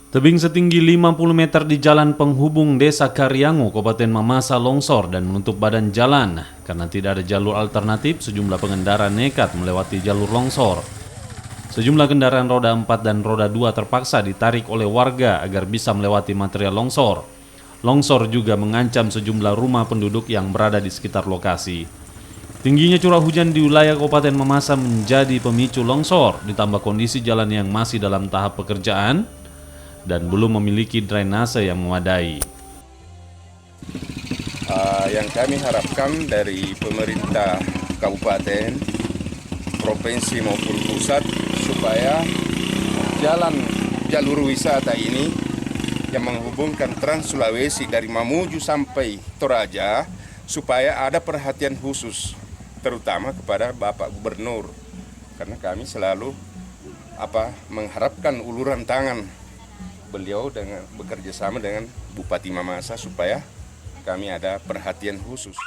Tebing setinggi 50 meter di jalan penghubung Desa Karyango, Kabupaten Mamasa longsor dan menutup badan jalan. Karena tidak ada jalur alternatif, sejumlah pengendara nekat melewati jalur longsor. Sejumlah kendaraan roda 4 dan roda 2 terpaksa ditarik oleh warga agar bisa melewati material longsor. Longsor juga mengancam sejumlah rumah penduduk yang berada di sekitar lokasi. Tingginya curah hujan di wilayah Kabupaten Mamasa menjadi pemicu longsor, ditambah kondisi jalan yang masih dalam tahap pekerjaan dan belum memiliki drainase yang memadai. Yang kami harapkan dari pemerintah kabupaten, provinsi maupun pusat supaya jalur wisata ini yang menghubungkan Trans Sulawesi dari Mamuju sampai Toraja supaya ada perhatian khusus terutama kepada Bapak Gubernur, karena kami selalu mengharapkan uluran tangan beliau dengan bekerja sama dengan Bupati Mamasa supaya kami ada perhatian khusus.